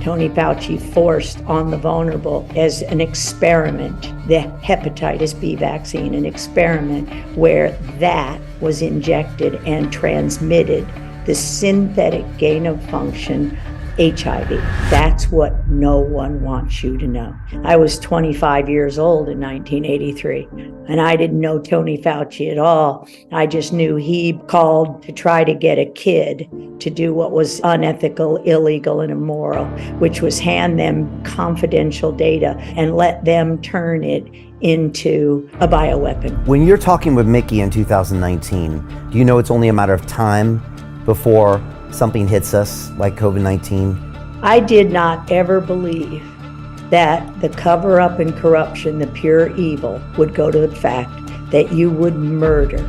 Tony Fauci forced on the vulnerable as an experiment, the hepatitis B vaccine, an experiment where that was injected and transmitted the synthetic gain of function HIV. That's what no one wants you to know. I was 25 years old in 1983, and I didn't know Tony Fauci at all. I just knew he called to try to get a kid to do what was unethical, illegal, and immoral, which was hand them confidential data and let them turn it into a bioweapon. When you're talking with Mickey in 2019, do you know it's only a matter of time before something hits us like COVID-19? I did not ever believe that the cover-up and corruption, the pure evil, would go to the fact that you would murder,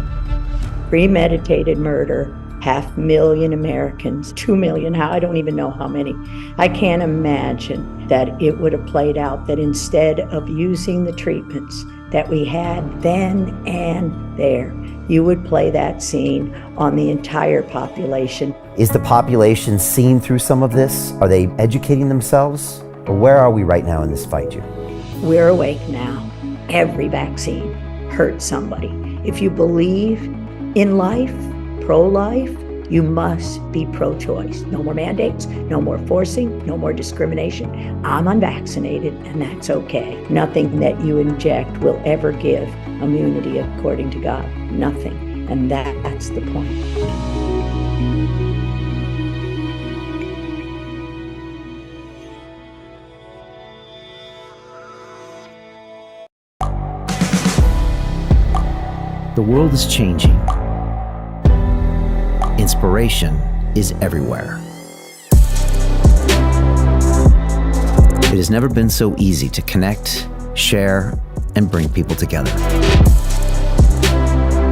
premeditated murder, 500,000 Americans, 2 million, I don't even know how many. I can't imagine that it would have played out that instead of using the treatments that we had then and there, you would play that scene on the entire population. Is the population seeing through some of this? Are they educating themselves? Or where are we right now in this fight, Judy? We're awake now. Every vaccine hurts somebody. If you believe in life, pro-life, you must be pro-choice. No more mandates, no more forcing, no more discrimination. I'm unvaccinated, and that's okay. Nothing that you inject will ever give immunity according to God. Nothing. And that's the point. The world is changing. Inspiration is everywhere. It has never been so easy to connect, share, and bring people together.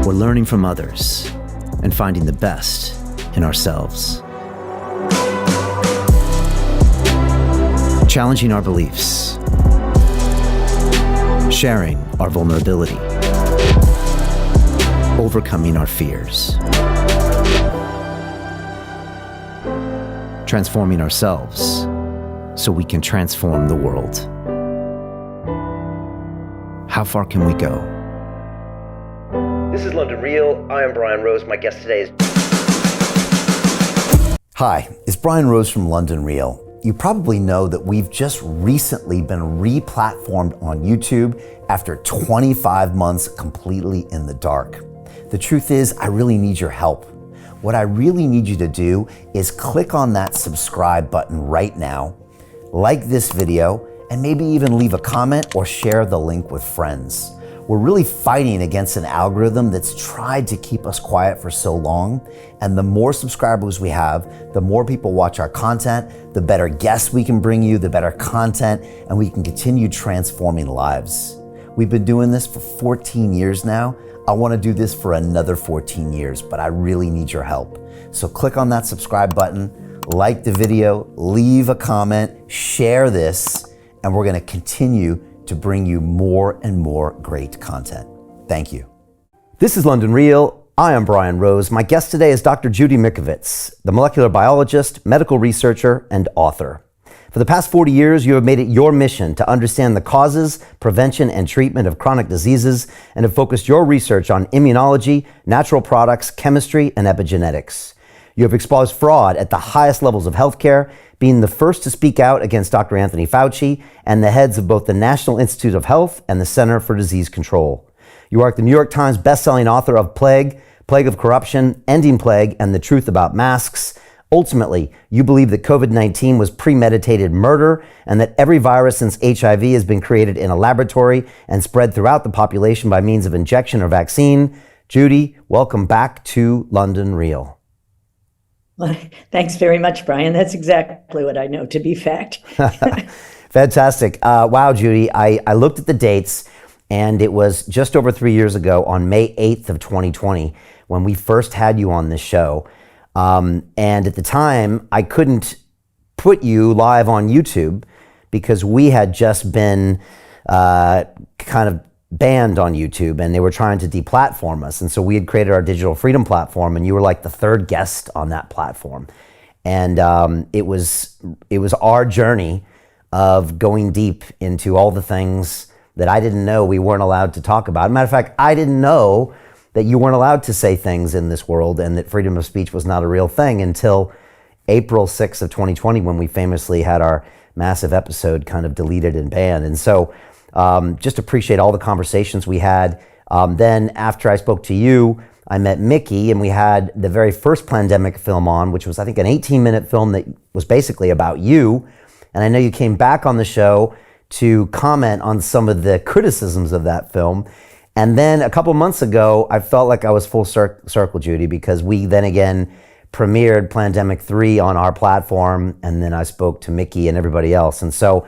We're learning from others and finding the best in ourselves. Challenging our beliefs. Sharing our vulnerability. Overcoming our fears. Transforming ourselves so we can transform the world. How far can we go? This is London Real. I am Brian Rose. My guest today is... Hi, it's Brian Rose from London Real. You probably know that we've just recently been re-platformed on YouTube after 25 months completely in the dark. The truth is, I really need your help. What I really need you to do is click on that subscribe button right now, like this video, and maybe even leave a comment or share the link with friends. We're really fighting against an algorithm that's tried to keep us quiet for so long, and the more subscribers we have, the more people watch our content, the better guests we can bring you, the better content, and we can continue transforming lives. We've been doing this for 14 years now. I want to do this for another 14 years, but I really need your help. So click on that subscribe button, like the video, leave a comment, share this, and we're going to continue to bring you more and more great content. Thank you. This is London Real. I am Brian Rose. My guest today is Dr. Judy Mikovits, the molecular biologist, medical researcher, and author. For the past 40 years, you have made it your mission to understand the causes, prevention, and treatment of chronic diseases, and have focused your research on immunology, natural products, chemistry, and epigenetics. You have exposed fraud at the highest levels of healthcare, being the first to speak out against Dr. Anthony Fauci and the heads of both the National Institute of Health and the Center for Disease Control. You are the New York Times bestselling author of Plague, Plague of Corruption, Ending Plague, and the Truth About Masks. Ultimately, you believe that COVID-19 was premeditated murder and that every virus since HIV has been created in a laboratory and spread throughout the population by means of injection or vaccine. Judy, welcome back to London Real. Well, thanks very much, Brian. That's exactly what I know to be fact. Fantastic. Wow, Judy, I looked at the dates, and it was just over 3 years ago on May 8th of 2020 when we first had you on this show. And at the time, I couldn't put you live on YouTube because we had just been kind of banned on YouTube, and they were trying to deplatform us. And so we had created our digital freedom platform, and you were like the third guest on that platform. And it was our journey of going deep into all the things that I didn't know we weren't allowed to talk about. Matter of fact, I didn't know that you weren't allowed to say things in this world and that freedom of speech was not a real thing until April 6th of 2020, when we famously had our massive episode kind of deleted and banned. And so just appreciate all the conversations we had. Then after I spoke to you, I met Mickey, and we had the very first pandemic film on, which was, I think, an 18-minute film that was basically about you. And I know you came back on the show to comment on some of the criticisms of that film. And then a couple months ago, I felt like I was full circle, Judy, because we then again premiered Plandemic 3 on our platform, and then I spoke to Mickey and everybody else. And so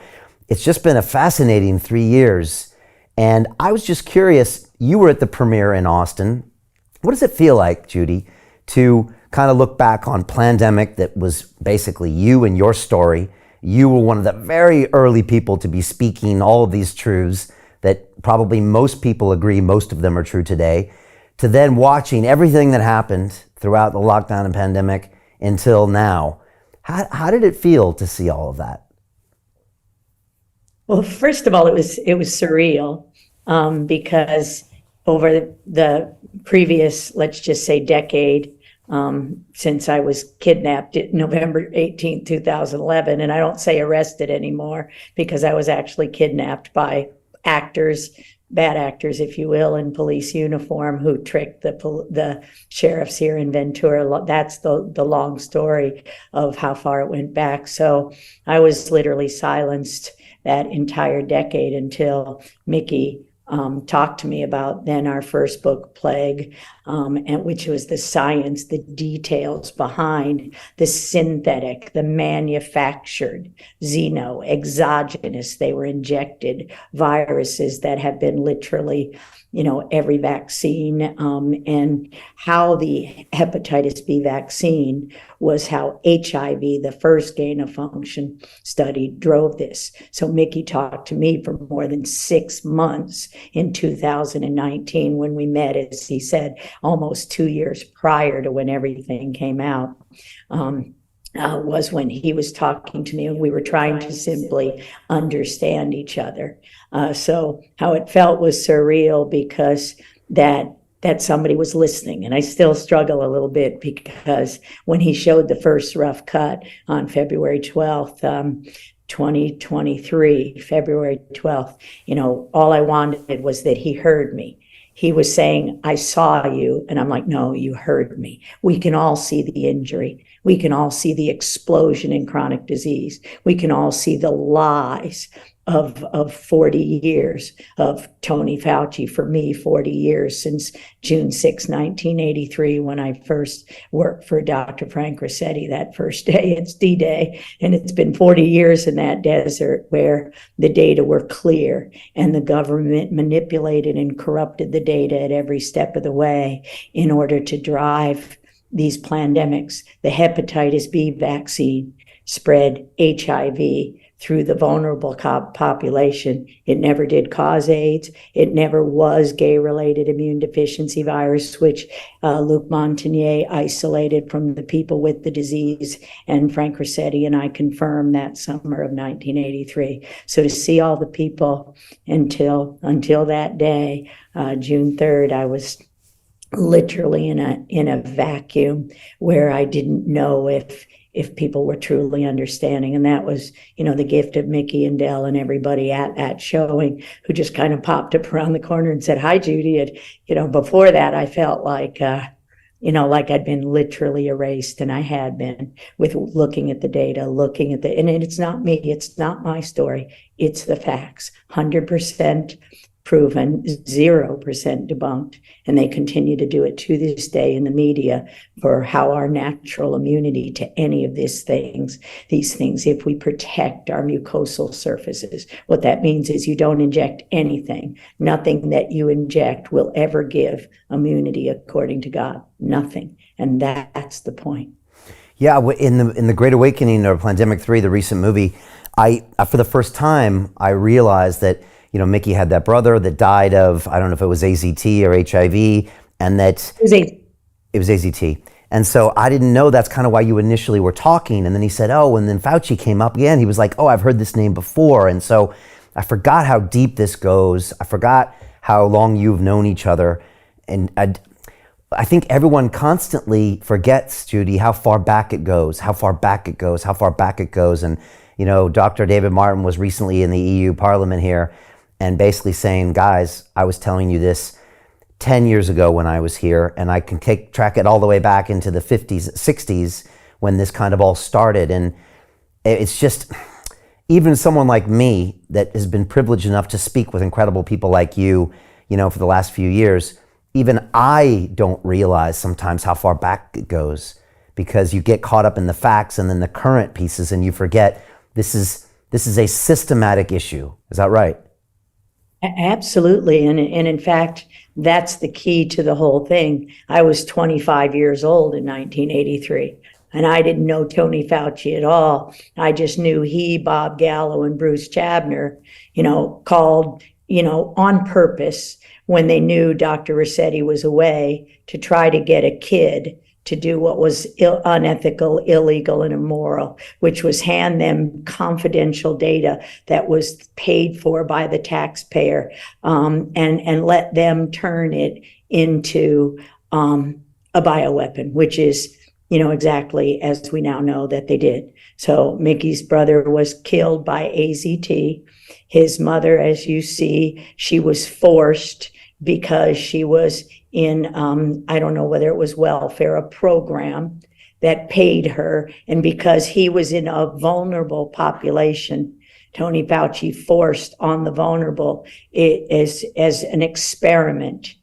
it's just been a fascinating 3 years. And I was just curious, you were at the premiere in Austin. What does it feel like, Judy, to kind of look back on Plandemic, that was basically you and your story? You were one of the very early people to be speaking all of these truths that probably most people agree most of them are true today, to then watching everything that happened throughout the lockdown and pandemic until now. How did it feel to see all of that? Well, first of all, it was surreal, because over the previous, let's just say, decade, since I was kidnapped November 18th, 2011, and I don't say arrested anymore because I was actually kidnapped by actors, bad actors, if you will, in police uniform who tricked the sheriffs here in Ventura. That's the long story of how far it went back. So I was literally silenced that entire decade until Mickey talked to me about then our first book, Plague, and which was the science, the details behind the synthetic, the manufactured, exogenous, they were injected viruses that have been literally, every vaccine, and how the hepatitis B vaccine was how HIV, the first gain of function study, drove this. So Mickey talked to me for more than 6 months in 2019 when we met, as he said, almost 2 years prior to when everything came out. Was when he was talking to me and we were trying to simply understand each other. So how it felt was surreal, because that somebody was listening. And I still struggle a little bit, because when he showed the first rough cut on February 12th, 2023, February 12th, all I wanted was that he heard me. He was saying, I saw you. And I'm like, no, you heard me. We can all see the injury. We can all see the explosion in chronic disease. We can all see the lies of 40 years of Tony Fauci. For me, 40 years since June 6, 1983, when I first worked for Dr. Frank Rossetti. That first day, it's D-Day. And it's been 40 years in that desert where the data were clear and the government manipulated and corrupted the data at every step of the way in order to drive these pandemics. The hepatitis B vaccine spread HIV through the vulnerable population. It never did cause AIDS. It never was gay-related immune deficiency virus, which Luc Montagnier isolated from the people with the disease, and Frank Rossetti and I confirmed that summer of 1983. So to see all the people until that day, June 3rd, I was literally in a vacuum where I didn't know if people were truly understanding. And that was, the gift of Mickey and Dell and everybody at that showing, who just kind of popped up around the corner and said, hi, Judy. And, before that, I felt like, like I'd been literally erased, and I had been, with looking at the data, and it's not me, it's not my story, it's the facts, 100% proven, 0% debunked, and they continue to do it to this day in the media for how our natural immunity to any of these things, if we protect our mucosal surfaces. What that means is you don't inject anything. Nothing that you inject will ever give immunity, according to God. Nothing. And that's the point. Yeah, in the Great Awakening, or Plandemic 3, the recent movie, I for the first time, I realized that Mickey had that brother that died of, I don't know if it was AZT or HIV, and that it was AZT, And so I didn't know that's kind of why you initially were talking. And then he said, oh, and then Fauci came up again. He was like, oh, I've heard this name before. And so I forgot how deep this goes. I forgot how long you've known each other. And I think everyone constantly forgets, Judy, how far back it goes, how far back it goes, how far back it goes. And, you know, Dr. David Martin was recently in the EU Parliament here and basically saying, guys, I was telling you this 10 years ago when I was here, and I can track it all the way back into the 50s, 60s when this kind of all started. And it's just, even someone like me that has been privileged enough to speak with incredible people like you know, for the last few years, even I don't realize sometimes how far back it goes, because you get caught up in the facts and then the current pieces and you forget this is a systematic issue. Is that right? Absolutely. And in fact, that's the key to the whole thing. I was 25 years old in 1983, and I didn't know Tony Fauci at all. I just knew he, Bob Gallo, and Bruce Chabner, you know, called, you know, on purpose when they knew Dr. Rossetti was away to try to get a kid to do what was unethical, illegal, and immoral, which was hand them confidential data that was paid for by the taxpayer, and let them turn it into a bioweapon, which is, you know, exactly as we now know that they did. So Mickey's brother was killed by AZT. His mother, as you see, she was forced because she was in, I don't know whether it was welfare, a program that paid her. And because he was in a vulnerable population, Tony Fauci forced on the vulnerable as an experiment,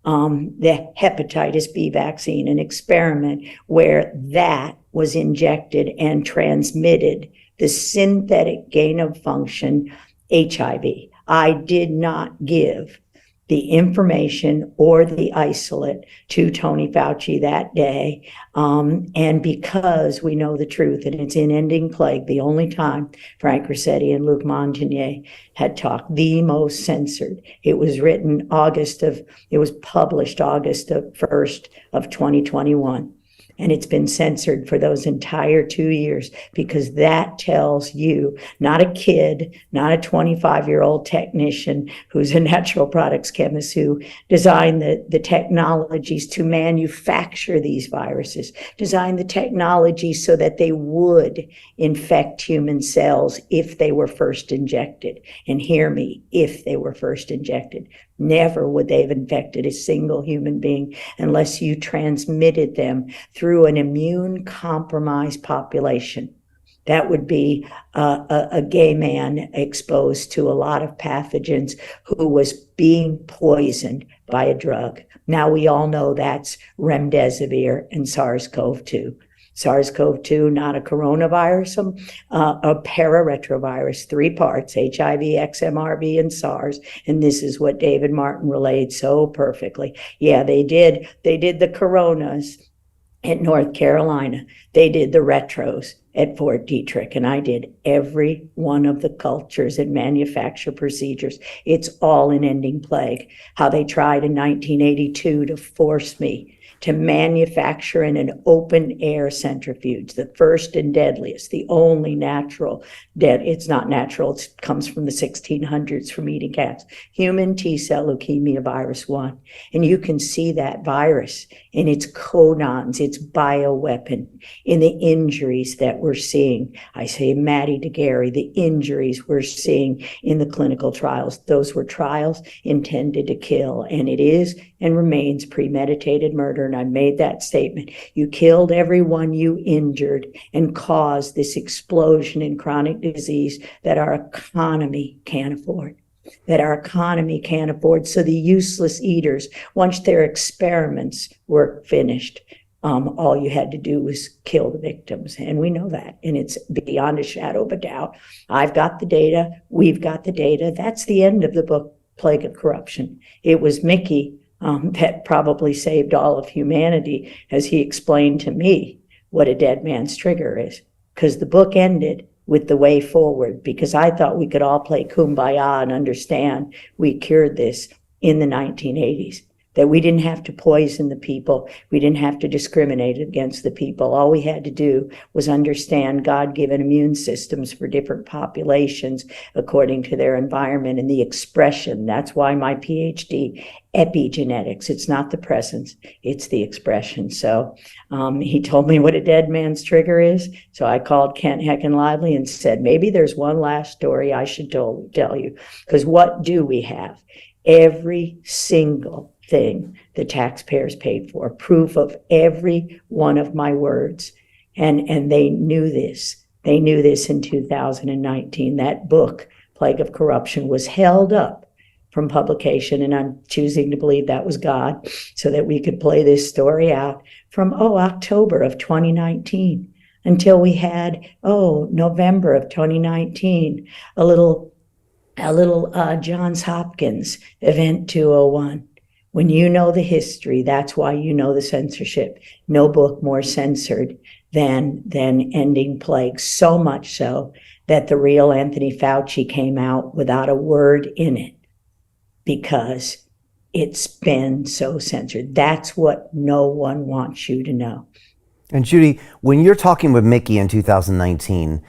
the hepatitis B vaccine, an experiment where that was injected and transmitted the synthetic gain of function HIV. I did not give the information or the isolate to Tony Fauci that day. And because we know the truth, and it's in Ending Plague, the only time Frank Rossetti and Luc Montagnier had talked, the most censored. It was written it was published August 1st of 2021. And it's been censored for those entire 2 years, because that tells you, not a kid, not a 25-year-old technician who's a natural products chemist who designed the technologies to manufacture these viruses, designed the technology so that they would infect human cells if they were first injected. And hear me, if they were first injected. Never would they have infected a single human being unless you transmitted them through an immune compromised population. That would be a gay man exposed to a lot of pathogens who was being poisoned by a drug. Now we all know that's remdesivir and SARS-CoV-2. SARS-CoV-2, not a coronavirus, a pararetrovirus, 3 parts, HIV, XMRV, and SARS. And this is what David Martin relayed so perfectly. Yeah, they did the coronas at North Carolina. They did the retros at Fort Detrick, and I did every one of the cultures and manufacture procedures. It's all in Ending Plague. How they tried in 1982 to force me to manufacture in an open air centrifuge, the first and deadliest, the only natural it's not natural, it comes from the 1600s from eating cats, human T-cell leukemia virus 1. And you can see that virus in its codons, its bioweapon, in the injuries that we're seeing. I say, Maddie DeGarry, the injuries we're seeing in the clinical trials. Those were trials intended to kill, and it is and remains premeditated murder. And I made that statement. You killed everyone you injured and caused this explosion in chronic disease that our economy can't afford. So the useless eaters, once their experiments were finished, all you had to do was kill the victims. And we know that. And it's beyond a shadow of a doubt. I've got the data. We've got the data. That's the end of the book, Plague of Corruption. It was Mickey that probably saved all of humanity, as he explained to me what a dead man's trigger is. Because the book ended with the way forward, because I thought we could all play kumbaya and understand we cured this in the 1980s. that we didn't have to poison the people. We didn't have to discriminate against the people. All we had to do was understand God-given immune systems for different populations according to their environment and the expression. That's why my PhD, epigenetics. It's not the presence, it's the expression. So he told me what a dead man's trigger is. So I called Kent Heckin Lively and said, maybe there's one last story I should tell you. Because what do we have? Every single thing the taxpayers paid for, proof of every one of my words. And they knew this. They knew this in 2019. That book, Plague of Corruption, was held up from publication, and I'm choosing to believe that was God, so that we could play this story out from, October of 2019 until we had, November of 2019, a little Johns Hopkins Event 201. When you know the history, that's why you know the censorship. No book more censored than Ending Plague, so much so that the real Anthony Fauci came out without a word in it because it's been so censored. That's what no one wants you to know. And Judy, when you're talking with Mickey in 2019,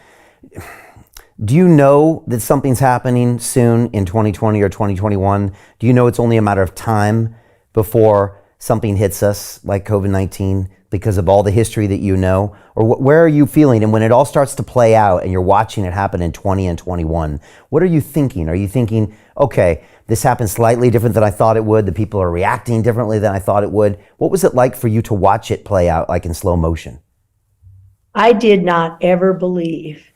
do you know that something's happening soon in 2020 or 2021? Do you know it's only a matter of time before something hits us like COVID-19 because of all the history that you know? Or where are you feeling? And when it all starts to play out and you're watching it happen in 20 and 21, what are you thinking? Are you thinking, okay, this happened slightly different than I thought it would. The people are reacting differently than I thought it would. What was it like for you to watch it play out like in slow motion? I did not ever believe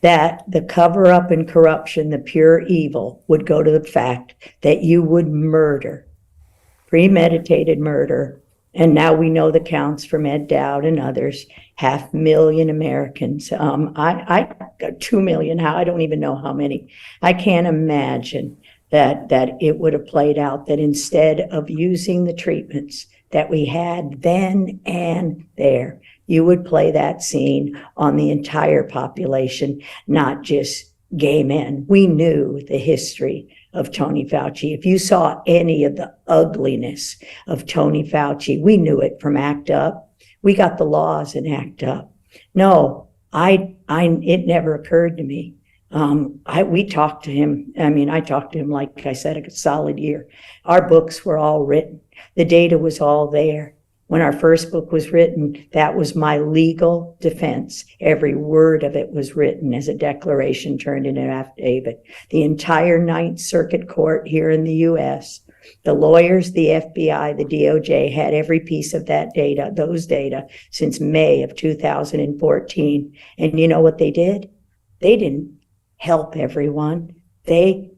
that the cover-up and corruption, the pure evil, would go to the fact that you would murder, premeditated murder, and now we know the counts from Ed Dowd and others, 500,000 Americans. I got 2 million, I don't even know how many. I can't imagine that it would have played out, that instead of using the treatments that we had then and there, you would play that scene on the entire population, not just gay men. We knew the history of Tony Fauci. If you saw any of the ugliness of Tony Fauci, we knew it from ACT UP. We got the laws in ACT UP. No, it never occurred to me. We talked to him. I talked to him, like I said, a solid year. Our books were all written. The data was all there. When our first book was written, that was my legal defense. Every word of it was written as a declaration turned into an affidavit. The entire Ninth Circuit Court here in the U.S., the lawyers, the FBI, the DOJ had every piece of that data, those data, since May of 2014. And you know what they did? They didn't help everyone. They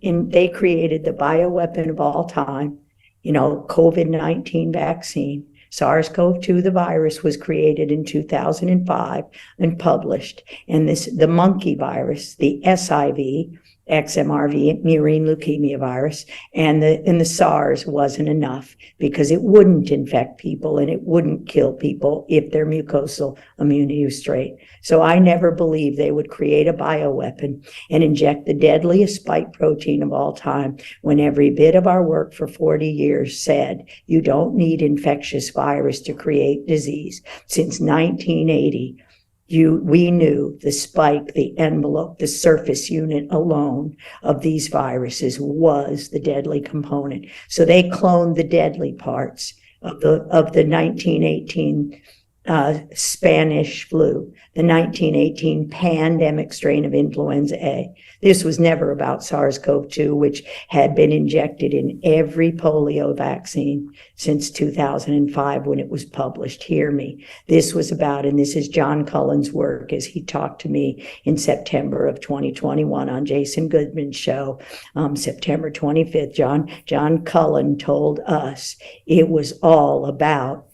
created the bioweapon of all time, COVID-19 vaccine. SARS-CoV-2, the virus, was created in 2005 and published. And the monkey virus, the SIV, XMRV, murine leukemia virus, and the SARS wasn't enough because it wouldn't infect people and it wouldn't kill people if their mucosal immunity was straight. So I never believed they would create a bioweapon and inject the deadliest spike protein of all time, when every bit of our work for 40 years said you don't need infectious virus to create disease. Since 1980, we knew the spike, the envelope, the surface unit alone of these viruses was the deadly component. So they cloned the deadly parts of the 1918 Spanish flu, the 1918 pandemic strain of influenza A. This was never about SARS-CoV-2, which had been injected in every polio vaccine since 2005 when it was published. Hear me. This was about, and this is John Cullen's work as he talked to me in September of 2021 on Jason Goodman's show, September 25th. John Cullen told us it was all about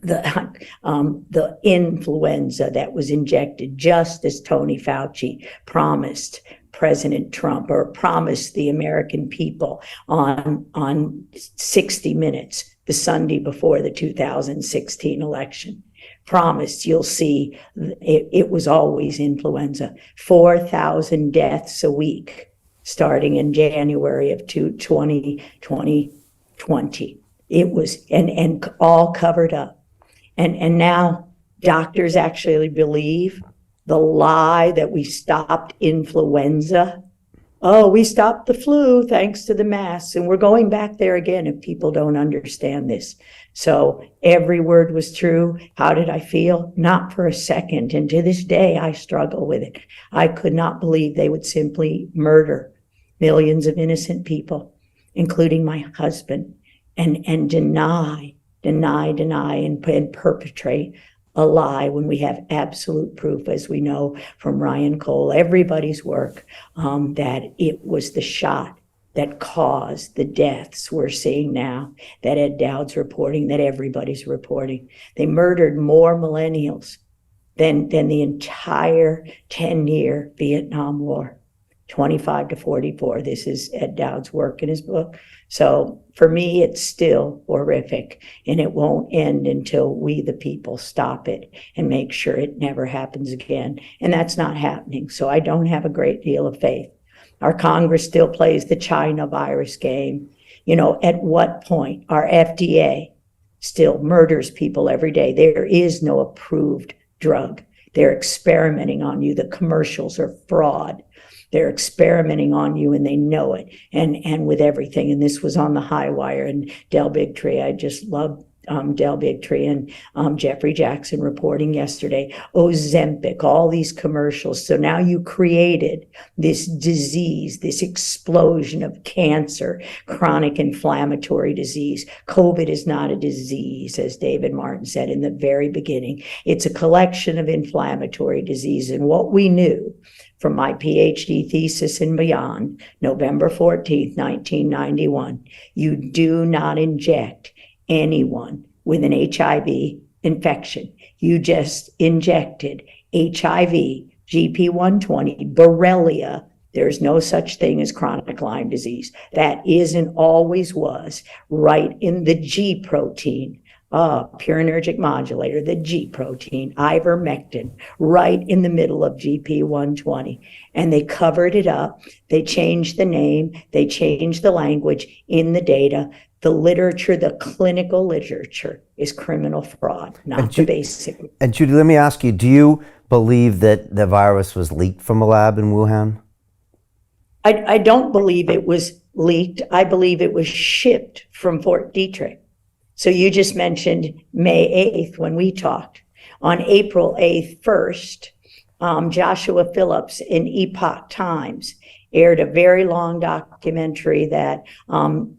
the influenza that was injected, just as Tony Fauci promised President Trump, or promised the American people on 60 Minutes the Sunday before the 2016 election. Promised, you'll see, it was always influenza. 4,000 deaths a week starting in January of 2020. It was, and all covered up. And now doctors actually believe the lie that we stopped influenza. Oh, we stopped the flu thanks to the masks. And we're going back there again if people don't understand this. So every word was true. How did I feel? Not for a second. And to this day, I struggle with it. I could not believe they would simply murder millions of innocent people, including my husband, and deny, and perpetrate a lie when we have absolute proof, as we know from Ryan Cole, everybody's work, that it was the shot that caused the deaths we're seeing now, that Ed Dowd's reporting, that everybody's reporting. They murdered more millennials than the entire 10-year Vietnam War. 25 to 44. This is Ed Dowd's work in his book. So for me, it's still horrific, and it won't end until we, the people, stop it and make sure it never happens again. And that's not happening. So I don't have a great deal of faith. Our Congress still plays the China virus game. You know, at what point our FDA still murders people every day? There is no approved drug. They're experimenting on you. The commercials are fraud. They're experimenting on you, and they know it, and with everything. And this was on the high wire, and Del Bigtree, I just love Del Bigtree and Jeffrey Jackson reporting yesterday, Ozempic, all these commercials. So now you created this disease, this explosion of cancer, chronic inflammatory disease. COVID is not a disease, as David Martin said in the very beginning. It's a collection of inflammatory disease. And what we knew from my PhD thesis and beyond, November 14th, 1991, you do not inject anyone with an HIV infection. You just injected HIV, GP120, Borrelia. There's no such thing as chronic Lyme disease. That is and always was right in the G protein, purinergic modulator, the G protein, ivermectin, right in the middle of GP120. And they covered it up. They changed the name. They changed the language in the data. The literature, the clinical literature, is criminal fraud, not the basic. And Judy, let me ask you, do you believe that the virus was leaked from a lab in Wuhan? I don't believe it was leaked. I believe it was shipped from Fort Detrick. So you just mentioned May 8th when we talked. On April 8th, 1st, Joshua Phillips in Epoch Times aired a very long documentary that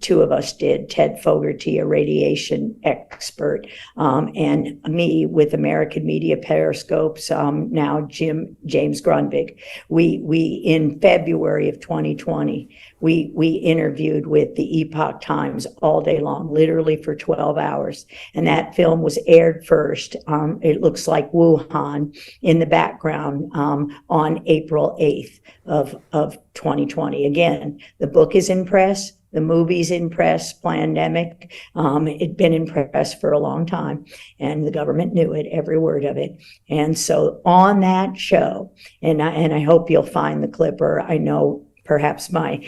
two of us did, Ted Fogarty, a radiation expert, and me with American Media Periscopes, now James Grunvig. We in February of 2020, we interviewed with the Epoch Times all day long, literally for 12 hours. And that film was aired first. It looks like Wuhan in the background on April 8th of 2020. Again, the book is in press, the movie's in press, Plandemic. It'd been in press for a long time, and the government knew it, every word of it. And so on that show, and I hope you'll find the clip, or I know perhaps my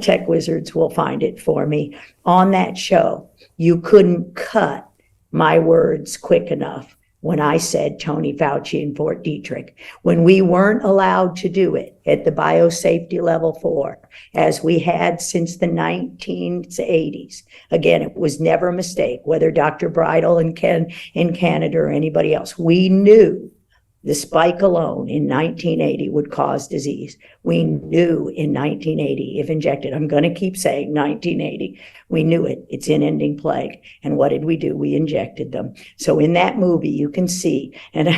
tech wizards will find it for me. On that show, you couldn't cut my words quick enough when I said Tony Fauci in Fort Detrick, when we weren't allowed to do it at the biosafety level 4, as we had since the 1980s. Again, it was never a mistake, whether Dr. Bridle in Canada or anybody else. We knew the spike alone in 1980 would cause disease. We knew in 1980, if injected, I'm going to keep saying 1980, we knew it. It's in ending plague. And what did we do? We injected them. So in that movie, you can see, and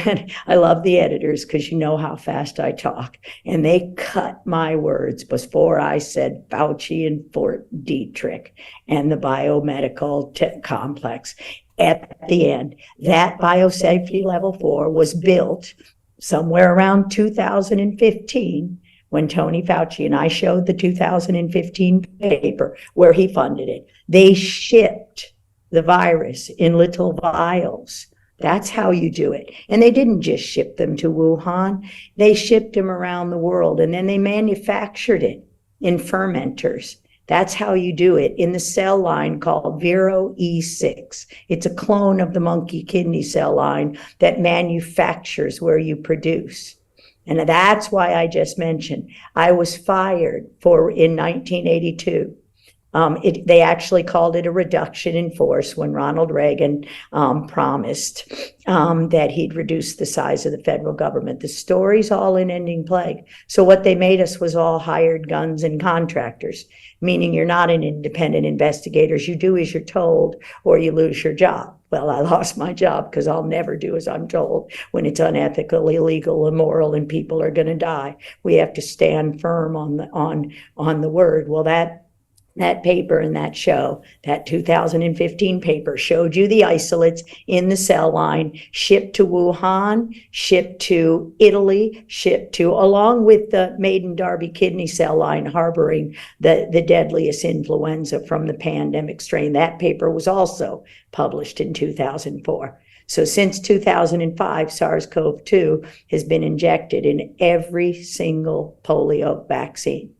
I love the editors because you know how fast I talk, and they cut my words before I said Fauci and Fort Detrick and the biomedical complex. At the end, that biosafety level 4 was built somewhere around 2015 when Tony Fauci and I showed the 2015 paper where he funded it. They shipped the virus in little vials. That's how you do it. And they didn't just ship them to Wuhan. They shipped them around the world, and then they manufactured it in fermenters. That's how you do it in the cell line called Vero E6. It's a clone of the monkey kidney cell line that manufactures where you produce. And that's why I just mentioned I was fired in 1982. They actually called it a reduction in force when Ronald Reagan promised that he'd reduce the size of the federal government. The story's all in Ending Plague. So what they made us was all hired guns and contractors, meaning you're not an independent investigators. You do as you're told or you lose your job. Well, I lost my job because I'll never do as I'm told when it's unethical, illegal, immoral, and people are going to die. We have to stand firm on the word. Well, that paper and that show, that 2015 paper, showed you the isolates in the cell line, shipped to Wuhan, shipped to Italy, along with the Maiden Darby kidney cell line harboring the deadliest influenza from the pandemic strain. That paper was also published in 2004. So since 2005, SARS-CoV-2 has been injected in every single polio vaccine.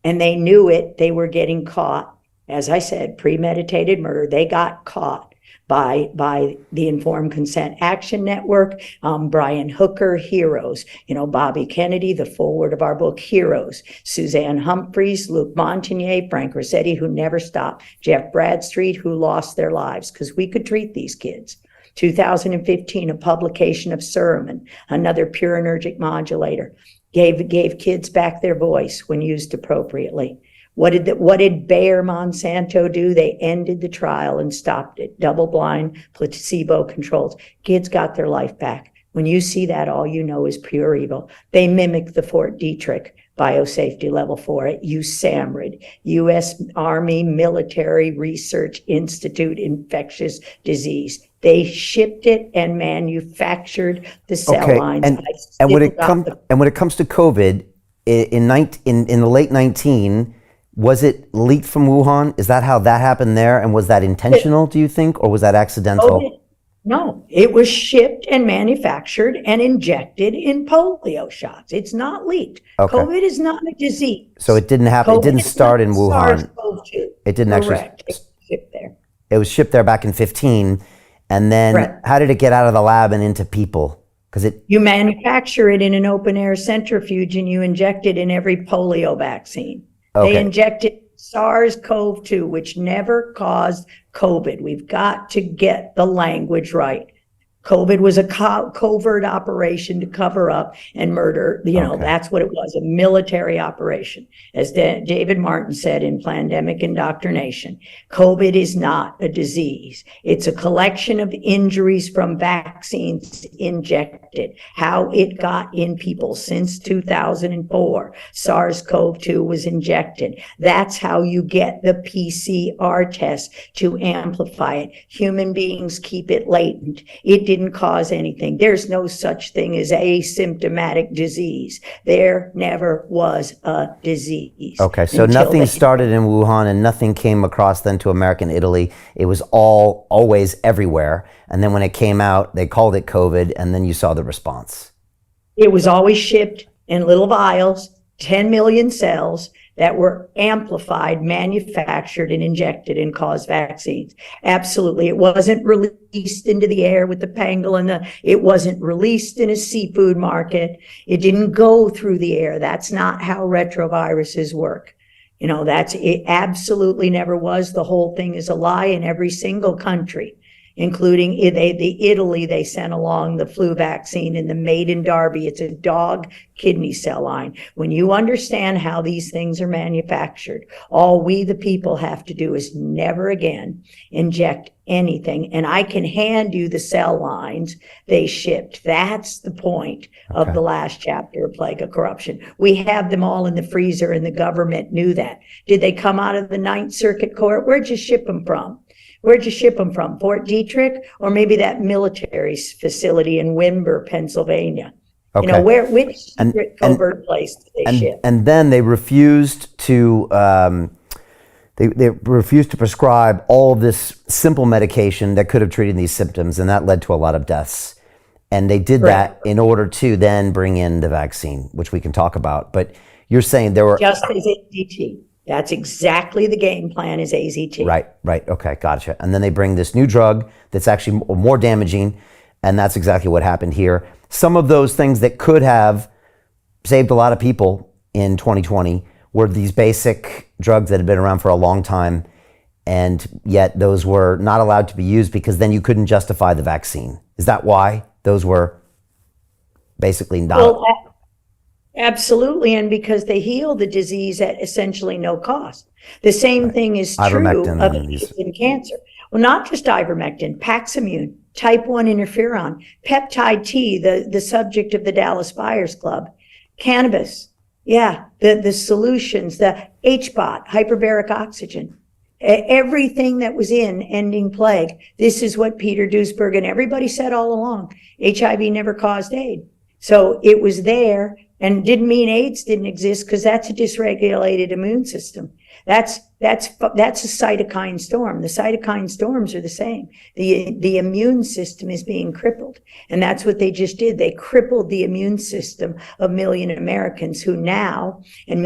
And they knew it. They were getting caught. As I said, premeditated murder. They got caught by the Informed Consent Action Network, Brian Hooker, Heroes, Bobby Kennedy, the foreword of our book, Heroes, Suzanne Humphreys, Luc Montagnier, Frank Rossetti, who never stopped, Jeff Bradstreet, who lost their lives because we could treat these kids. 2015, a publication of Surreal, another purinergic modulator, gave kids back their voice when used appropriately. What did Bayer Monsanto do? They ended the trial and stopped it. Double-blind, placebo-controlled. Kids got their life back. When you see that, all you know is pure evil. They mimic the Fort Detrick biosafety level 4 at USAMRIID, U.S. Army Military Research Institute Infectious Disease. They shipped it and manufactured the cell lines. And when it comes to COVID, in the late 19, was it leaked from Wuhan? Is that how that happened there? And was that intentional, do you think, or was that accidental? No, it was shipped and manufactured and injected in polio shots. It's not leaked. Okay. COVID is not a disease. So it didn't happen. It didn't start in Wuhan. SARS-CoV-2. It didn't Correct. actually. It was shipped there. It was shipped there back in 15. And then How did it get out of the lab and into people? You manufacture it in an open air centrifuge and you inject it in every polio vaccine. Okay. They injected SARS-CoV-2, which never caused COVID. We've got to get the language right. COVID was a covert operation to cover up and murder. That's what it was, a military operation. As David Martin said in Plandemic Indoctrination, COVID is not a disease. It's a collection of injuries from vaccines injected. How it got in people since 2004, SARS-CoV-2 was injected. That's how you get the PCR test to amplify it. Human beings keep it latent. It didn't cause anything. There's no such thing as asymptomatic disease. There never was a disease. Okay, so nothing started in Wuhan and nothing came across then to American Italy. It was always everywhere. And then when it came out, they called it COVID, and then you saw the response. It was always shipped in little vials, 10 million cells, that were amplified, manufactured, and injected and caused vaccines. Absolutely. It wasn't released into the air with the pangolin. It wasn't released in a seafood market. It didn't go through the air. That's not how retroviruses work. It absolutely never was. The whole thing is a lie in every single country, including Italy. They sent along the flu vaccine and the Maiden Darby. It's a dog kidney cell line. When you understand how these things are manufactured, all we, the people, have to do is never again inject anything. And I can hand you the cell lines they shipped. That's the point of the last chapter of Plague of Corruption. We have them all in the freezer, and the government knew that. Did they come out of the Ninth Circuit Court? Where'd you ship them from? Where'd you ship them from? Fort Detrick, or maybe that military facility in Wimber, Pennsylvania? Okay. Which secret covert place did they ship? And then they refused to they refused to prescribe all of this simple medication that could have treated these symptoms, and that led to a lot of deaths. And they did that in order to then bring in the vaccine, which we can talk about. But you're saying there were just as ADT. That's exactly the game plan is AZT. Right. Okay, gotcha. And then they bring this new drug that's actually more damaging, and that's exactly what happened here. Some of those things that could have saved a lot of people in 2020 were these basic drugs that had been around for a long time, and yet those were not allowed to be used because then you couldn't justify the vaccine. Is that why those were basically not? Well, absolutely, and because they heal the disease at essentially no cost. The same thing is true Ivermectin of and AIDS and cancer. Well, not just ivermectin, Paximune, type 1 interferon, peptide T, the subject of the Dallas Buyers Club, cannabis, the solutions, the HBOT, hyperbaric oxygen, everything that was in Ending Plague. This is what Peter Duesberg and everybody said all along. HIV never caused AIDS. So it was there, and didn't mean AIDS didn't exist, because that's a dysregulated immune system. That's a cytokine storm. The cytokine storms are the same. The immune system is being crippled. And that's what they just did. They crippled the immune system of million Americans who now, and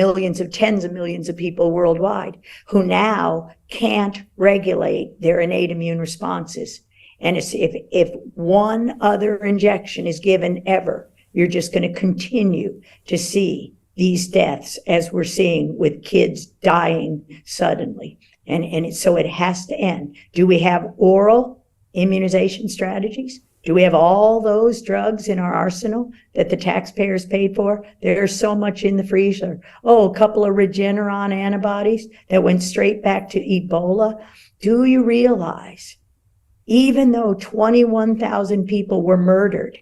tens of millions of people worldwide, who now can't regulate their innate immune responses. And if one other injection is given ever, you're just going to continue to see these deaths, as we're seeing with kids dying suddenly. So it has to end. Do we have oral immunization strategies? Do we have all those drugs in our arsenal that the taxpayers paid for? There's so much in the freezer. Oh, a couple of Regeneron antibodies that went straight back to Ebola. Do you realize, even though 21,000 people were murdered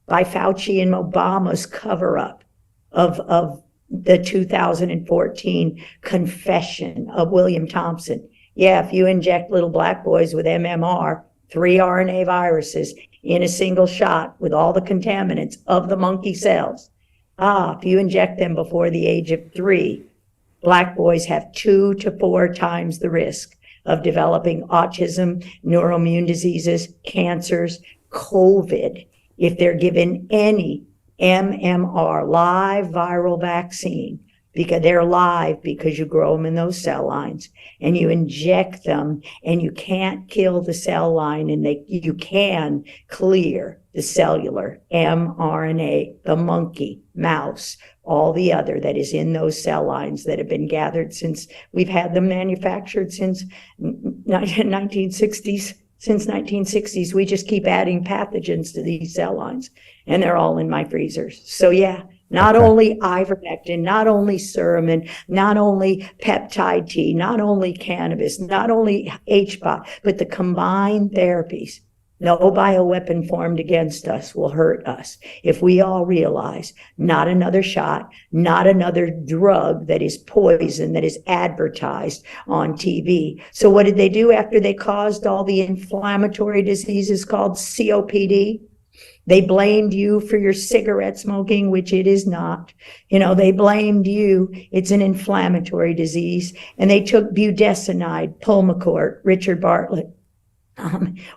by Fauci and Obama's cover-up of the 2014 confession of William Thompson. If you inject little black boys with MMR, 3 RNA viruses in a single shot with all the contaminants of the monkey cells, if you inject them before the age of 3, black boys have 2 to 4 times the risk of developing autism, neuroimmune diseases, cancers, COVID, if they're given any MMR, live viral vaccine, because they're live, because you grow them in those cell lines and you inject them, and you can't kill the cell line, and you can clear the cellular mRNA, the monkey, mouse, all the other that is in those cell lines that have been gathered since we've had them manufactured since 1960s. Since 1960s, we just keep adding pathogens to these cell lines, and they're all in my freezers. So not only ivermectin, not only Suramin, not only peptide T, not only cannabis, not only HBOT, but the combined therapies. No bioweapon formed against us will hurt us if we all realize not another shot, not another drug that is poison, that is advertised on TV. So what did they do after they caused all the inflammatory diseases called COPD? They blamed you for your cigarette smoking, which it is not. They blamed you. It's an inflammatory disease. And they took budesonide, Pulmicort, Richard Bartlett.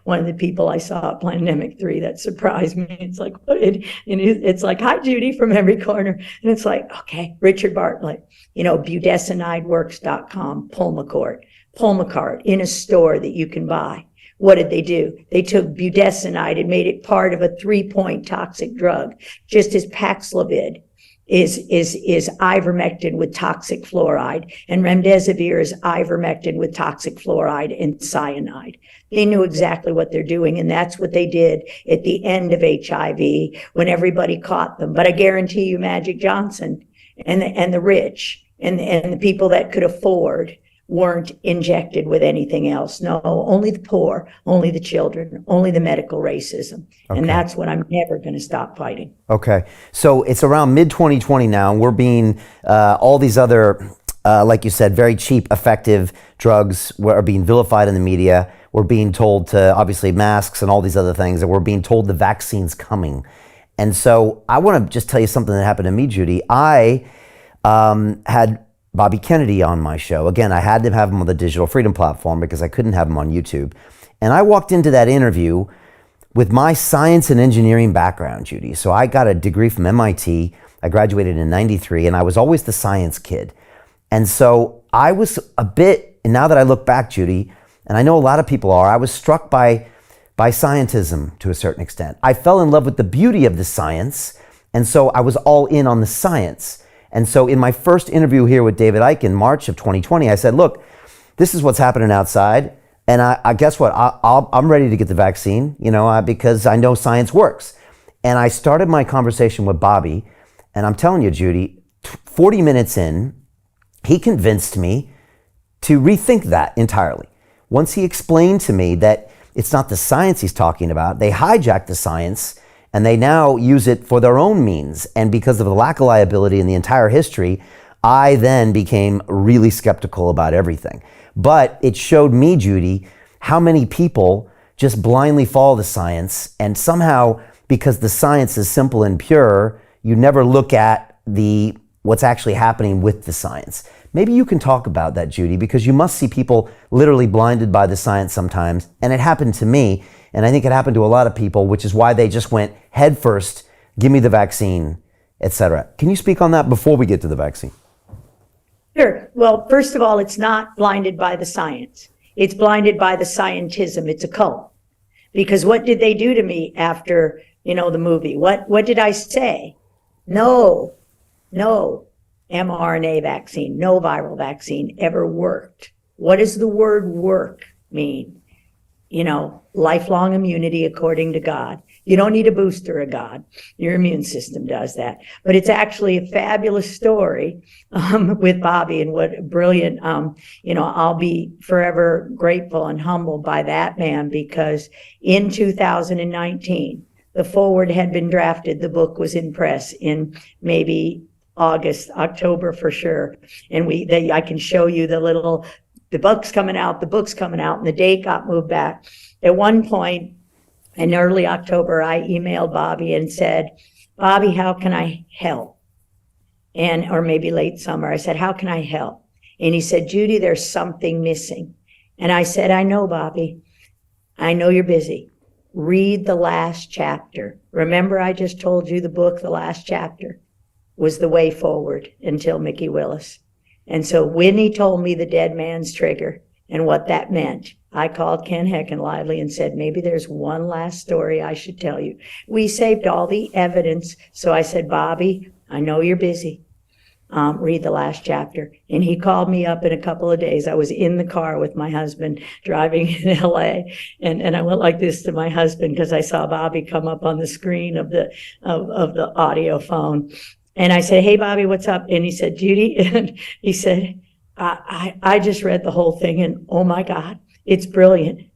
One of the people I saw at Pandemic 3 that surprised me. It's like, it's like, hi, Judy, from every corner. And it's like, okay, Richard Bartlett, budesonideworks.com, Pulmicort in a store that you can buy. What did they do? They took budesonide and made it part of a 3-point toxic drug, just as Paxlovid is ivermectin with toxic fluoride, and remdesivir is ivermectin with toxic fluoride and cyanide. They knew exactly what they're doing, and that's what they did at the end of HIV when everybody caught them. But I guarantee you, Magic Johnson and the rich and the people that could afford weren't injected with anything else. No, only the poor, only the children, only the medical racism. Okay. And that's what I'm never going to stop fighting. Okay. So it's around mid-2020 now, and we're being, all these other, like you said, very cheap, effective drugs are being vilified in the media. We're being told to, obviously, masks and all these other things, and we're being told the vaccine's coming. And so I want to just tell you something that happened to me, Judy. I had Bobby Kennedy on my show. Again, I had to have him on the Digital Freedom Platform because I couldn't have him on YouTube. And I walked into that interview with my science and engineering background, Judy. So I got a degree from MIT. I graduated in '93, and I was always the science kid. And so I was a bit, and now that I look back, Judy, and I know a lot of people are, I was struck by scientism to a certain extent. I fell in love with the beauty of the science, and so I was all in on the science. And so in my first interview here with David Icke in March of 2020, I said, look, this is what's happening outside, and I guess what, I'm ready to get the vaccine, because I know science works. And I started my conversation with Bobby, and I'm telling you, Judy, 40 minutes in, he convinced me to rethink that entirely. Once he explained to me that it's not the science he's talking about, they hijacked the science and they now use it for their own means. And because of the lack of liability in the entire history, I then became really skeptical about everything. But it showed me, Judy, how many people just blindly follow the science, and somehow, because the science is simple and pure, you never look at what's actually happening with the science. Maybe you can talk about that, Judy, because you must see people literally blinded by the science sometimes. And it happened to me, and I think it happened to a lot of people, which is why they just went head first, give me the vaccine, etc. Can you speak on that before we get to the vaccine? Sure. Well, first of all, it's not blinded by the science. It's blinded by the scientism. It's a cult. Because what did they do to me after, the movie? What did I say? No mRNA vaccine, no viral vaccine ever worked. What does the word work mean? Lifelong immunity according to God. You don't need a booster of God. Your immune system does that. But it's actually a fabulous story with Bobby, and what a brilliant, I'll be forever grateful and humbled by that man, because in 2019, the foreword had been drafted. The book was in press in maybe October for sure. And I can show you the book's coming out, and the date got moved back. At one point in early October, I emailed Bobby and said, Bobby, how can I help? Or maybe late summer, I said, how can I help? And he said, Judy, there's something missing. And I said, I know, Bobby. I know you're busy. Read the last chapter. Remember, I just told you the book, the last chapter, was the way forward until Mickey Willis. And so when he told me the dead man's trigger and what that meant, I called Ken Heckenlively and said, maybe there's one last story I should tell you. We saved all the evidence. So I said, Bobby, I know you're busy. Read the last chapter. And he called me up in a couple of days. I was in the car with my husband driving in LA. And I went like this to my husband because I saw Bobby come up on the screen of the audio phone. And I said, hey, Bobby, what's up? And he said, Judy, and he said, I just read the whole thing, and oh my God, it's brilliant.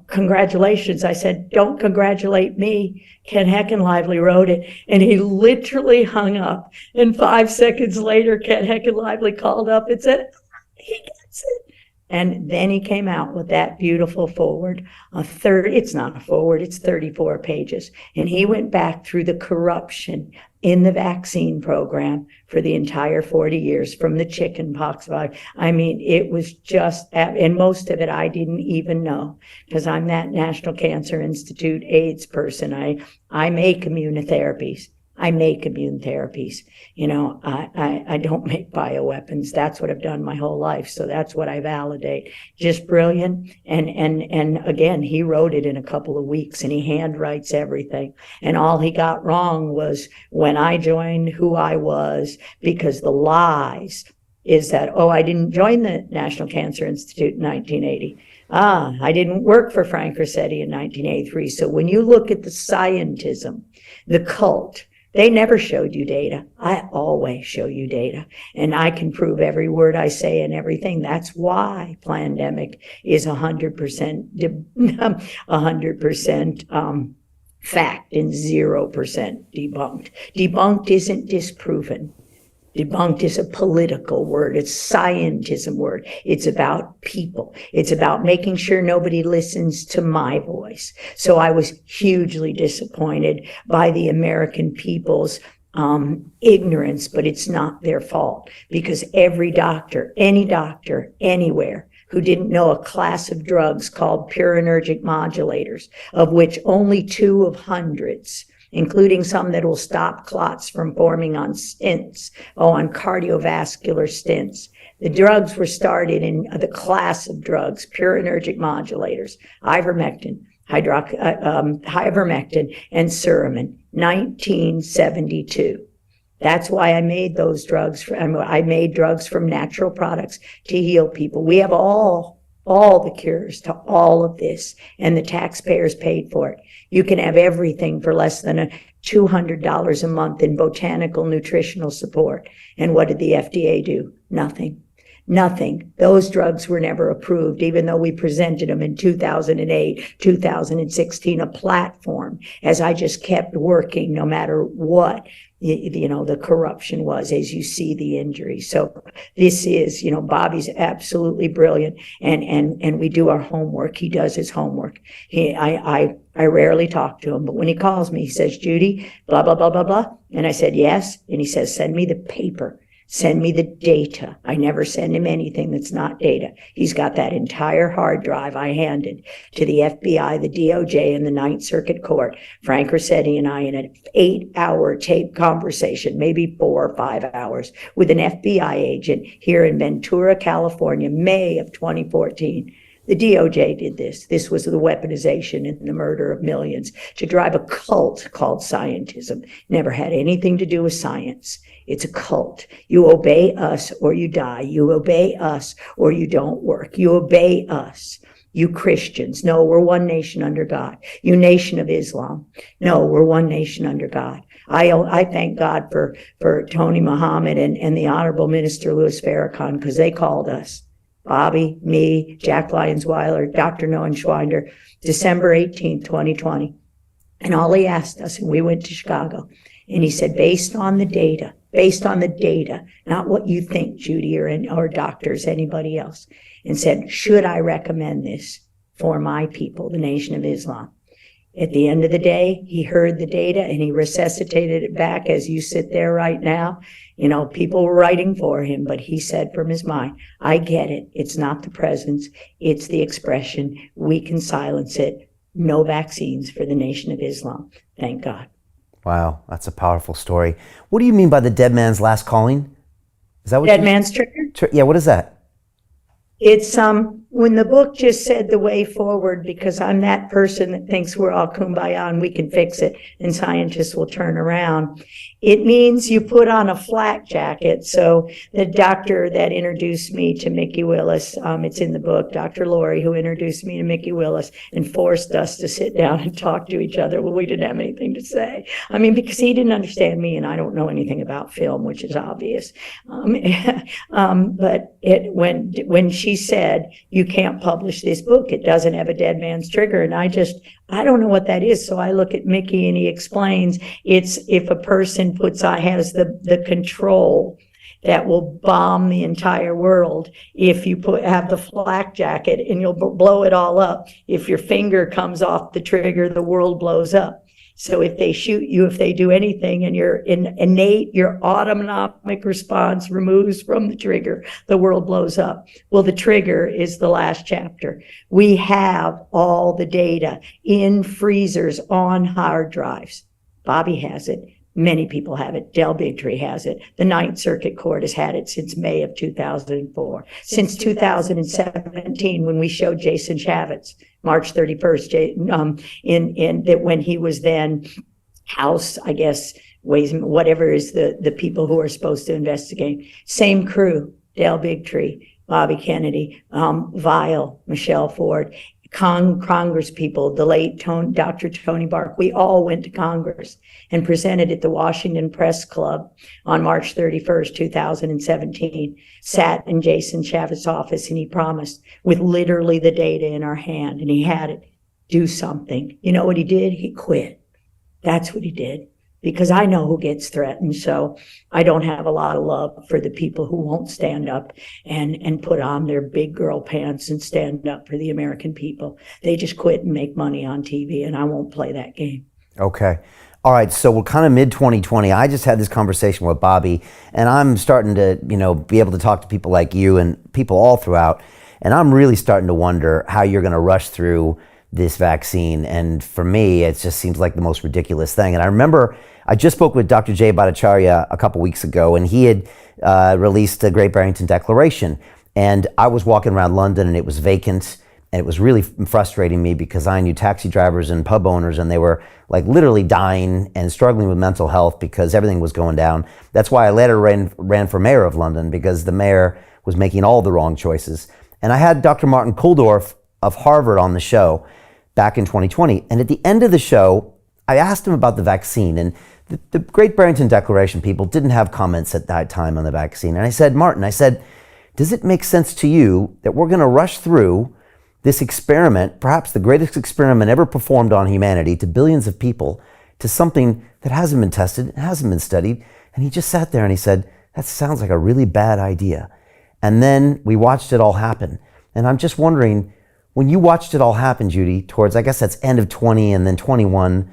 Congratulations. I said, don't congratulate me. Ken Heckenlively wrote it. And he literally hung up. And 5 seconds later, Ken Heckenlively called up and said, he gets it. And then he came out with that beautiful foreword. It's not a foreword, it's 34 pages. And he went back through the corruption in the vaccine program for the entire 40 years, from the chicken pox. I mean, it was just, and most of it I didn't even know, because I'm that National Cancer Institute AIDS person. I make immunotherapies. I don't make bioweapons. That's what I've done my whole life. So that's what I validate. Just brilliant. And again, he wrote it in a couple of weeks, and he handwrites everything. And all he got wrong was when I joined, who I was, because the lies is that, I didn't join the National Cancer Institute in 1980. I didn't work for Frank Rossetti in 1983. So when you look at the scientism, the cult, they never showed you data. I always show you data, and I can prove every word I say and everything. That's why pandemic is 100% fact and 0% debunked. Debunked isn't disproven. Debunked is a political word. It's scientism word. It's about people. It's about making sure nobody listens to my voice. So I was hugely disappointed by the American people's ignorance, but it's not their fault, because every doctor, any doctor, anywhere, who didn't know a class of drugs called purinergic modulators, of which only 2 of hundreds including some that will stop clots from forming on stents, on cardiovascular stents. The drugs were started in the class of drugs, purinergic modulators, ivermectin, ivermectin, and Suramin, 1972. That's why I made those drugs. I made drugs from natural products to heal people. We have all the cures to all of this, and the taxpayers paid for it. You can have everything for less than $200 a month in botanical nutritional support. And what did the FDA do? Nothing. Nothing. Those drugs were never approved, even though we presented them in 2008, 2016, a platform, as I just kept working no matter what, the corruption was, as you see the injury. So this is, Bobby's absolutely brilliant, and we do our homework. He does his homework. I rarely talk to him, but when he calls me, he says, Judy, blah, blah, blah, blah, blah. And I said, yes. And he says, send me the paper. Send me the data. I never send him anything that's not data. He's got that entire hard drive I handed to the FBI, the DOJ, and the Ninth Circuit Court. Frank Rossetti and I in an 8-hour tape conversation, maybe 4 or 5 hours, with an FBI agent here in Ventura, California, May of 2014. The DOJ did this. This was the weaponization and the murder of millions to drive a cult called scientism. Never had anything to do with science. It's a cult. You obey us or you die. You obey us or you don't work. You obey us. You Christians. No, we're one nation under God. You Nation of Islam. No, we're one nation under God. I thank God for Tony Muhammad and the Honorable Minister Louis Farrakhan, because they called us. Bobby, me, Jack Lyons-Weiler, Dr. Noah Schwinder, December 18th, 2020. And all he asked us, and we went to Chicago, and he said, based on the data, not what you think, Judy, or doctors, anybody else, and said, should I recommend this for my people, the Nation of Islam? At the end of the day, he heard the data and he resuscitated it back as you sit there right now. People were writing for him, but he said from his mind, I get it. It's not the presence. It's the expression. We can silence it. No vaccines for the Nation of Islam. Thank God. Wow, that's a powerful story. What do you mean by the dead man's last calling? Is that what Dead man's trigger? Yeah, what is that? It's when the book just said the way forward, because I'm that person that thinks we're all kumbaya and we can fix it and scientists will turn around. It means you put on a flak jacket. So the doctor that introduced me to Mickey Willis, it's in the book, Dr. Lori, who introduced me to Mickey Willis and forced us to sit down and talk to each other. Well, we didn't have anything to say. Because he didn't understand me and I don't know anything about film, which is obvious. But when she said, you can't publish this book, it doesn't have a dead man's trigger. And I don't know what that is. So I look at Mickey and he explains it's if a person has the control that will bomb the entire world. If you have the flak jacket and you'll blow it all up. If your finger comes off the trigger, the world blows up. So if they shoot you, if they do anything, and your autonomic response removes from the trigger, the world blows up. Well, the trigger is the last chapter. We have all the data in freezers on hard drives. Bobby has it. Many people have it. Del Bigtree has it. The Ninth Circuit Court has had it since May of 2004. Since 2017, when we showed Jason Chavez, March 31st, when he was then House, I guess, whatever is the people who are supposed to investigate. Same crew, Del Bigtree, Bobby Kennedy, Vile, Michelle Ford, Congress people, the late Dr. Tony Bark. We all went to Congress and presented at the Washington Press Club on March 31st, 2017, sat in Jason Chavez's office, and he promised, with literally the data in our hand, and he had it, do something. You know what he did? He quit. That's what he did. Because I know who gets threatened, so I don't have a lot of love for the people who won't stand up and put on their big girl pants and stand up for the American people. They just quit and make money on TV, and I won't play that game. Okay. All right, so we're kind of mid-2020. I just had this conversation with Bobby, and I'm starting to, be able to talk to people like you and people all throughout, and I'm really starting to wonder how you're going to rush through this vaccine. And for me, it just seems like the most ridiculous thing. And I remember I just spoke with Dr. Jay Bhattacharya a couple weeks ago, and he had released the Great Barrington Declaration. And I was walking around London and it was vacant. And it was really frustrating me because I knew taxi drivers and pub owners, and they were like literally dying and struggling with mental health because everything was going down. That's why I later ran for mayor of London, because the mayor was making all the wrong choices. And I had Dr. Martin Kulldorff of Harvard on the show back in 2020. And at the end of the show, I asked him about the vaccine. And the Great Barrington Declaration people didn't have comments at that time on the vaccine. And I said, Martin, does it make sense to you that we're going to rush through this experiment, perhaps the greatest experiment ever performed on humanity, to billions of people, to something that hasn't been tested, hasn't been studied? And he just sat there and he said, that sounds like a really bad idea. And then we watched it all happen. And I'm just wondering, when you watched it all happen, Judy, towards, I guess that's end of 20 and then 21,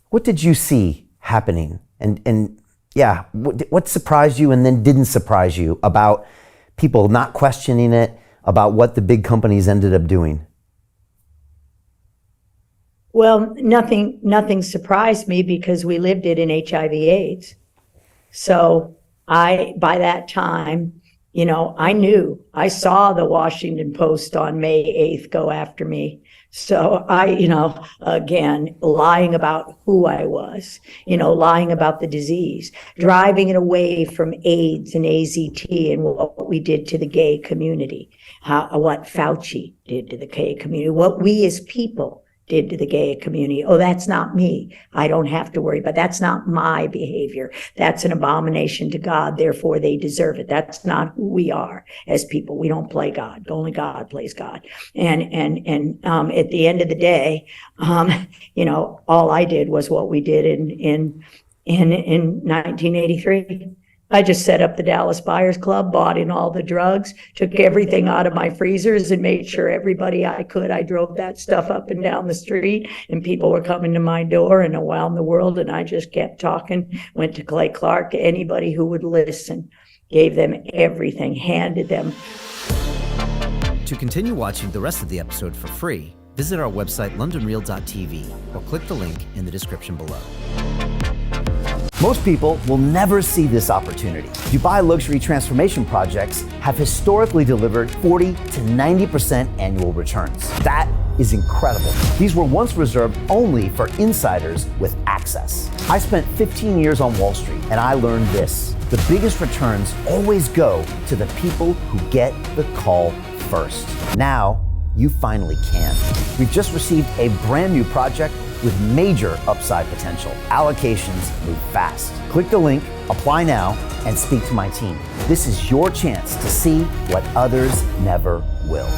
what did you see happening? And yeah, what surprised you and then didn't surprise you about people not questioning it, about what the big companies ended up doing? Well, nothing surprised me because we lived it in HIV/AIDS. So by that time, I saw the Washington Post on May 8th go after me. So again, lying about who I was, lying about the disease, driving it away from AIDS and AZT and what we did to the gay community, what Fauci did to the gay community, what we as people did to the gay community. Oh, that's not me. I don't have to worry, but that's not my behavior. That's an abomination to God. Therefore, they deserve it. That's not who we are as people. We don't play God. Only God plays God. And at the end of the day, all I did was what we did in 1983. I just set up the Dallas Buyers Club, bought in all the drugs, took everything out of my freezers and made sure everybody I could. I drove that stuff up and down the street and people were coming to my door and around the world. And I just kept talking, went to Clay Clark, anybody who would listen, gave them everything, handed them. To continue watching the rest of the episode for free, visit our website, londonreal.tv, or click the link in the description below. Most people will never see this opportunity. Dubai luxury transformation projects have historically delivered 40 to 90% annual returns. That is incredible. These were once reserved only for insiders with access. I spent 15 years on Wall Street and I learned this: the biggest returns always go to the people who get the call first. Now, you finally can. We've just received a brand new project with major upside potential. Allocations move fast. Click the link, apply now, and speak to my team. This is your chance to see what others never will.